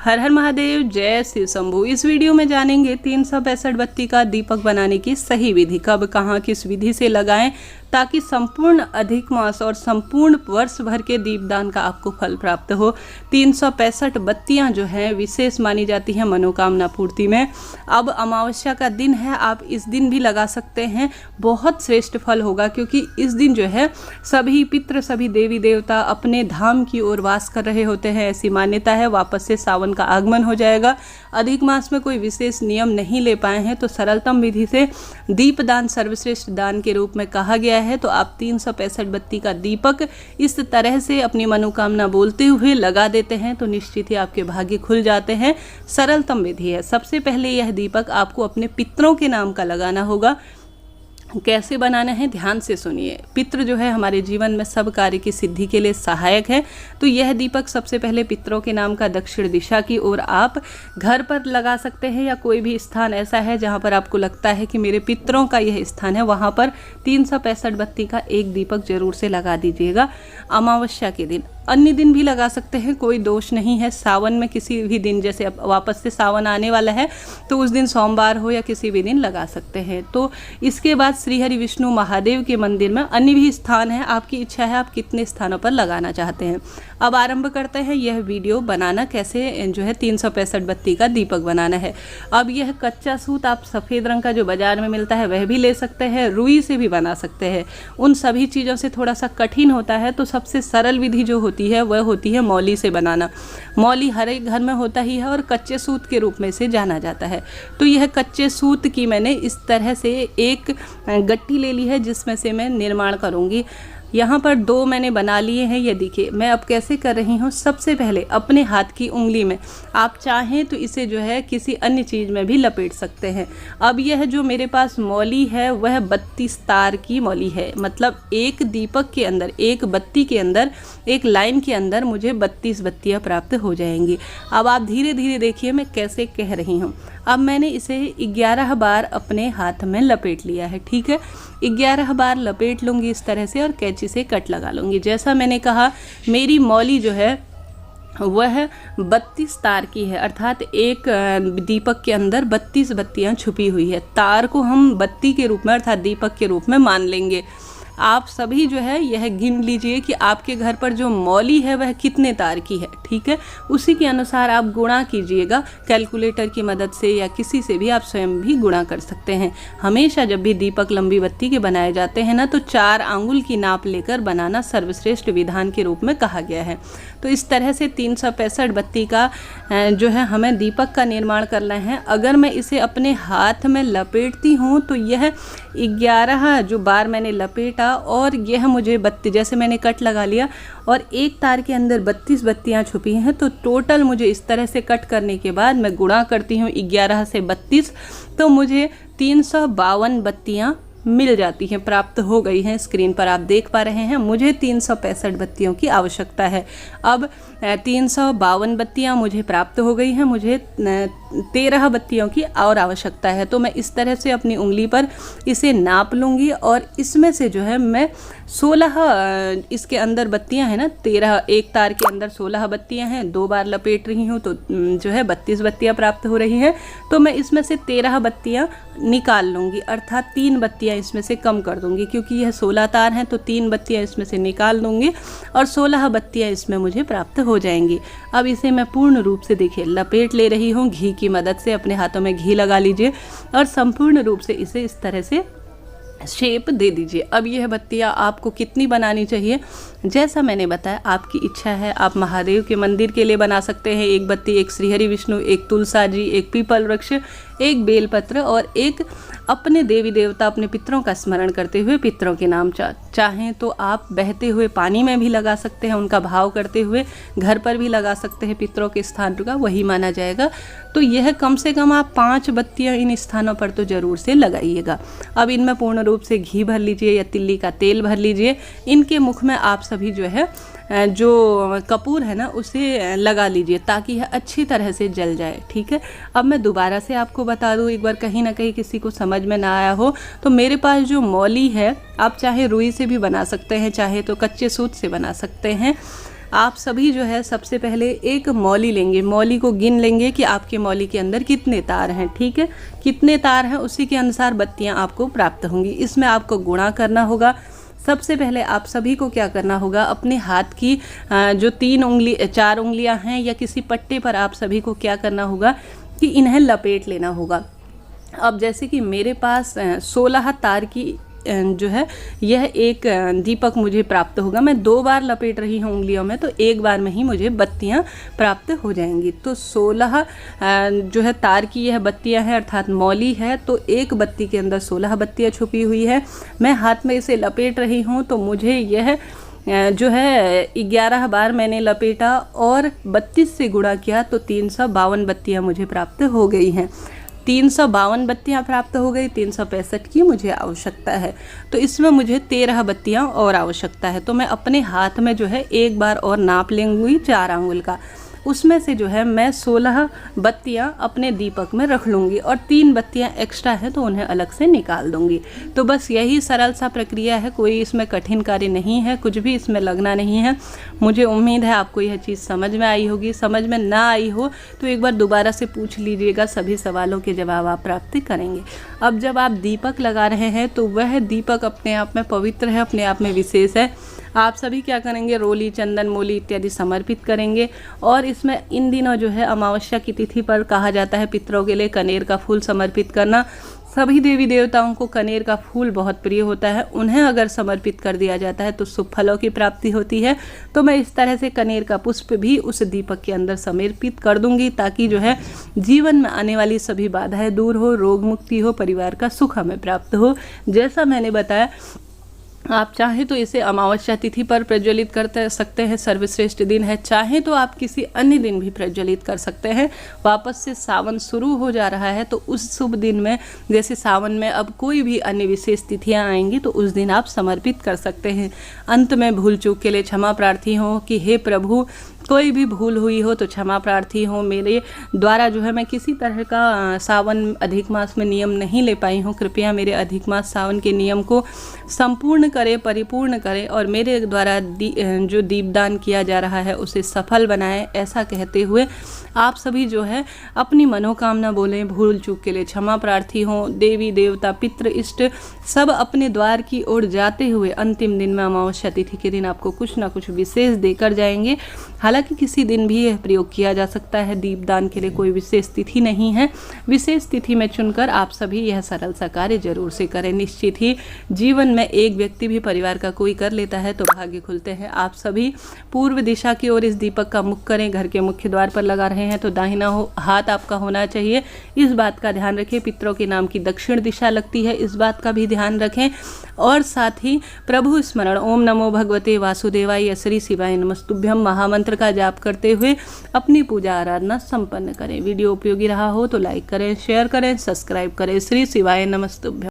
हर हर महादेव, जय शिव शंभू। इस वीडियो में जानेंगे 365 बत्ती का दीपक बनाने की सही विधि, कब कहाँ किस विधि से लगाएं ताकि संपूर्ण अधिक मास और संपूर्ण वर्ष भर के दीपदान का आपको फल प्राप्त हो। 365 बत्तियां जो हैं विशेष मानी जाती हैं मनोकामना पूर्ति में। अब अमावस्या का दिन है, आप इस दिन भी लगा सकते हैं, बहुत श्रेष्ठ फल होगा क्योंकि इस दिन जो है सभी पितृ सभी देवी देवता अपने धाम की ओर वास कर रहे होते हैं, ऐसी मान्यता है। वापस से सावन का आगमन हो जाएगा। अधिक मास में कोई विशेष नियम नहीं ले पाए हैं तो सरलतम विधि से दीपदान सर्वश्रेष्ठ दान के रूप में कहा गया है। तो आप 365 बत्ती का दीपक इस तरह से अपनी मनोकामना बोलते हुए लगा देते हैं तो निश्चित ही आपके भाग्य खुल जाते हैं। सरलतम विधि है। सबसे पहले यह दीपक आपको अपने पितरों के नाम का लगाना होगा। कैसे बनाना है ध्यान से सुनिए। पितृ जो है हमारे जीवन में सब कार्य की सिद्धि के लिए सहायक है। तो यह दीपक सबसे पहले पितरों के नाम का दक्षिण दिशा की ओर आप घर पर लगा सकते हैं या कोई भी स्थान ऐसा है जहां पर आपको लगता है कि मेरे पितरों का यह स्थान है, वहां पर 365 बत्ती का एक दीपक जरूर से लगा दीजिएगा। अमावस्या के दिन, अन्य दिन भी लगा सकते हैं, कोई दोष नहीं है। सावन में किसी भी दिन, जैसे अब वापस से सावन आने वाला है तो उस दिन सोमवार हो या किसी भी दिन लगा सकते हैं। तो इसके बाद श्री हरि विष्णु महादेव के मंदिर में अन्य भी स्थान है, आपकी इच्छा है आप कितने स्थानों पर लगाना चाहते हैं। अब आरंभ करते हैं यह वीडियो बनाना कैसे जो है 365 बत्ती का दीपक बनाना है। अब यह कच्चा सूत आप सफ़ेद रंग का जो बाजार में मिलता है वह भी ले सकते हैं, रुई से भी बना सकते हैं। उन सभी चीज़ों से थोड़ा सा कठिन होता है तो सबसे सरल विधि जो होती है वह होती है मौली से बनाना। मौली हर एक घर में होता ही है और कच्चे सूत के रूप में इसे जाना जाता है। तो यह कच्चे सूत की मैंने इस तरह से एक गट्टी ले ली है जिसमें से मैं निर्माण करूँगी। यहाँ पर 2 मैंने बना लिए हैं। ये देखिए मैं अब कैसे कर रही हूँ। सबसे पहले अपने हाथ की उंगली में, आप चाहें तो इसे जो है किसी अन्य चीज़ में भी लपेट सकते हैं। अब यह जो मेरे पास मौली है वह 32 तार की मौली है, मतलब एक दीपक के अंदर, एक बत्ती के अंदर, एक लाइन के अंदर मुझे 32 बत्तियाँ प्राप्त हो जाएंगी। अब आप धीरे धीरे देखिए मैं कैसे कह रही हूँ। अब मैंने इसे 11 बार अपने हाथ में लपेट लिया है, ठीक है। 11 बार लपेट लूँगी इस तरह से और कैंची से कट लगा लूँगी। जैसा मैंने कहा मेरी मौली जो है वह 32 तार की है, अर्थात एक दीपक के अंदर 32 बत्तियाँ छुपी हुई है। तार को हम बत्ती के रूप में अर्थात दीपक के रूप में मान लेंगे। आप सभी जो है यह गिन लीजिए कि आपके घर पर जो मौली है वह कितने तार की है, ठीक है। उसी के अनुसार आप गुणा कीजिएगा कैलकुलेटर की मदद से या किसी से भी आप स्वयं भी गुणा कर सकते हैं। हमेशा जब भी दीपक लंबी बत्ती के बनाए जाते हैं ना तो 4 आंगुल की नाप लेकर बनाना सर्वश्रेष्ठ विधान के रूप में कहा गया है। तो इस तरह से 365 बत्ती का जो है हमें दीपक का निर्माण करना है। अगर मैं इसे अपने हाथ में लपेटती हूँ तो यह 11 जो बार मैंने लपेटा और यह मुझे बत्ती, जैसे मैंने कट लगा लिया और एक तार के अंदर 32 बत्तियाँ छुपी हैं, तो टोटल मुझे इस तरह से कट करने के बाद मैं गुणा करती हूँ 11 से 32 तो मुझे 352 बत्तियाँ मिल जाती हैं, प्राप्त हो गई हैं। स्क्रीन पर आप देख पा रहे हैं मुझे 365 बत्तियों की आवश्यकता है। अब 352 बत्तियां मुझे प्राप्त हो गई हैं, मुझे 13 बत्तियों की और आवश्यकता है। तो मैं इस तरह से अपनी उंगली पर इसे नाप लूँगी और इसमें से जो है मैं 16 इसके अंदर बत्तियां हैं ना, 13 एक तार के अंदर 16 बत्तियां हैं। 2 बार लपेट रही हूँ तो जो है 32 बत्तियां प्राप्त हो रही हैं। तो मैं इसमें से 13 बत्तियां निकाल लूँगी, अर्थात 3 बत्तियां इसमें से कम कर दूँगी क्योंकि यह 16 तार हैं। तो 3 बत्तियां इसमें से निकाल दूँगी और 16 बत्तियां इसमें मुझे प्राप्त हो जाएंगी। अब इसे मैं पूर्ण रूप से देखिए लपेट ले रही हूँ घी की मदद से। अपने हाथों में घी लगा लीजिए और संपूर्ण रूप से इसे इस तरह से शेप दे दीजिए। अब यह बत्तियाँ आपको कितनी बनानी चाहिए, जैसा मैंने बताया आपकी इच्छा है। आप महादेव के मंदिर के लिए बना सकते हैं 1 बत्ती, एक श्री हरि विष्णु, एक तुलसा जी, एक पीपल वृक्ष, एक बेलपत्र और एक अपने देवी देवता अपने पितरों का स्मरण करते हुए पितरों के नाम। चाहें तो आप बहते हुए पानी में भी लगा सकते हैं, उनका भाव करते हुए घर पर भी लगा सकते हैं। पितरों के स्थान का वही माना जाएगा। तो यह कम से कम आप 5 बत्तियाँ इन स्थानों पर तो ज़रूर से लगाइएगा। अब इनमें पूर्ण रूप से घी भर लीजिए या तिल्ली का तेल भर लीजिए। इनके मुख में आप सभी जो है जो कपूर है ना उसे लगा लीजिए ताकि यह अच्छी तरह से जल जाए, ठीक है। अब मैं दोबारा से आपको बता दूं, एक बार कहीं ना कहीं किसी को समझ में ना आया हो तो मेरे पास जो मौली है आप चाहे रुई से भी बना सकते हैं, चाहे तो कच्चे सूत से बना सकते हैं। आप सभी जो है सबसे पहले एक मौली लेंगे, मौली को गिन लेंगे कि आपके मौली के अंदर कितने तार हैं, ठीक है। कितने तार हैं उसी के अनुसार बत्तियां आपको प्राप्त होंगी। इसमें आपको गुणा करना होगा। सबसे पहले आप सभी को क्या करना होगा, अपने हाथ की जो 4 उंगलियां हैं या किसी पट्टे पर आप सभी को क्या करना होगा कि इन्हें लपेट लेना होगा। अब जैसे कि मेरे पास 16 तार की जो है यह एक दीपक मुझे प्राप्त होगा। मैं 2 बार लपेट रही हूँ उंगलियों में, तो एक बार में ही मुझे बत्तियाँ प्राप्त हो जाएंगी। तो 16 जो है तार की यह बत्तियाँ हैं, अर्थात मौली है। तो एक बत्ती के अंदर 16 बत्तियाँ छुपी हुई है। मैं हाथ में इसे लपेट रही हूँ, तो मुझे यह जो है 11 बार मैंने लपेटा और 32 से गुणा किया तो 352 बत्तियाँ मुझे प्राप्त हो गई हैं। 352 बत्तियाँ प्राप्त हो गई। 365 की मुझे आवश्यकता है, तो इसमें मुझे 13 बत्तियाँ और आवश्यकता है। तो मैं अपने हाथ में जो है एक बार और नाप लेंगी 4 आंगुल का। उसमें से जो है मैं 16 बत्तियाँ अपने दीपक में रख लूँगी और 3 बत्तियाँ एक्स्ट्रा हैं तो उन्हें अलग से निकाल दूँगी। तो बस यही सरल सा प्रक्रिया है, कोई इसमें कठिन कार्य नहीं है, कुछ भी इसमें लगना नहीं है। मुझे उम्मीद है आपको यह चीज़ समझ में आई होगी। समझ में ना आई हो तो एक बार दोबारा से पूछ लीजिएगा, सभी सवालों के जवाब आप प्राप्त करेंगे। अब जब आप दीपक लगा रहे हैं तो वह दीपक अपने आप में पवित्र है, अपने आप में विशेष है। आप सभी क्या करेंगे, रोली, चंदन, मोली इत्यादि समर्पित करेंगे। और इसमें इन दिनों जो है अमावस्या की तिथि पर कहा जाता है पितरों के लिए कनेर का फूल समर्पित करना। सभी देवी देवताओं को कनेर का फूल बहुत प्रिय होता है, उन्हें अगर समर्पित कर दिया जाता है तो शुभ फलों की प्राप्ति होती है। तो मैं इस तरह से कनेर का पुष्प भी उस दीपक के अंदर समर्पित कर दूंगी, ताकि जो है जीवन में आने वाली सभी बाधाएं दूर हो, रोग मुक्ति हो, परिवार का सुख हमें प्राप्त हो। जैसा मैंने बताया, आप चाहे तो इसे अमावस्या तिथि पर प्रज्वलित कर सकते हैं, सर्वश्रेष्ठ दिन है। चाहे तो आप किसी अन्य दिन भी प्रज्वलित कर सकते हैं। वापस से सावन शुरू हो जा रहा है, तो उस शुभ दिन में, जैसे सावन में अब कोई भी अन्य विशेष तिथियां आएंगी तो उस दिन आप समर्पित कर सकते हैं। अंत में भूल चूक के लिए क्षमा प्रार्थी हो कि हे प्रभु, कोई भी भूल हुई हो तो क्षमा प्रार्थी हो। मेरे द्वारा जो है मैं किसी तरह का सावन अधिक मास में नियम नहीं ले पाई हूँ। कृपया मेरे अधिक मास सावन के नियम को संपूर्ण करें, परिपूर्ण करें और मेरे द्वारा जो दीपदान किया जा रहा है उसे सफल बनाएं। ऐसा कहते हुए आप सभी जो है अपनी मनोकामना बोलें, भूल चूक के लिए क्षमा प्रार्थी हों। देवी देवता, पितृ, इष्ट सब अपने द्वार की ओर जाते हुए अंतिम दिन में अमावस्या तिथि के दिन आपको कुछ ना कुछ विशेष देकर जाएंगे। हालांकि किसी दिन भी यह प्रयोग किया जा सकता है, दीपदान के लिए कोई विशेष तिथि नहीं है। विशेष तिथि में चुनकर आप सभी यह सरल सा कार्य जरूर से करें। निश्चित ही जीवन में एक व्यक्ति भी परिवार का कोई कर लेता है तो भाग्य खुलते हैं। आप सभी पूर्व दिशा की ओर इस दीपक का मुख करें। घर के मुख्य द्वार पर लगा रहे हैं तो दाहिना हाथ आपका होना चाहिए, इस बात का ध्यान रखें। पितरों के नाम की दक्षिण दिशा लगती है, इस बात का भी ध्यान रखें। और साथ ही प्रभु स्मरण, ओम नमो भगवते वासुदेवाय, श्री शिवाय नमस्तुभ्यम महामंत्र का जाप करते हुए अपनी पूजा आराधना संपन्न करें। वीडियो उपयोगी रहा हो तो लाइक करें, शेयर करें, सब्सक्राइब करें। श्री शिवाय नमस्तुभ्यम।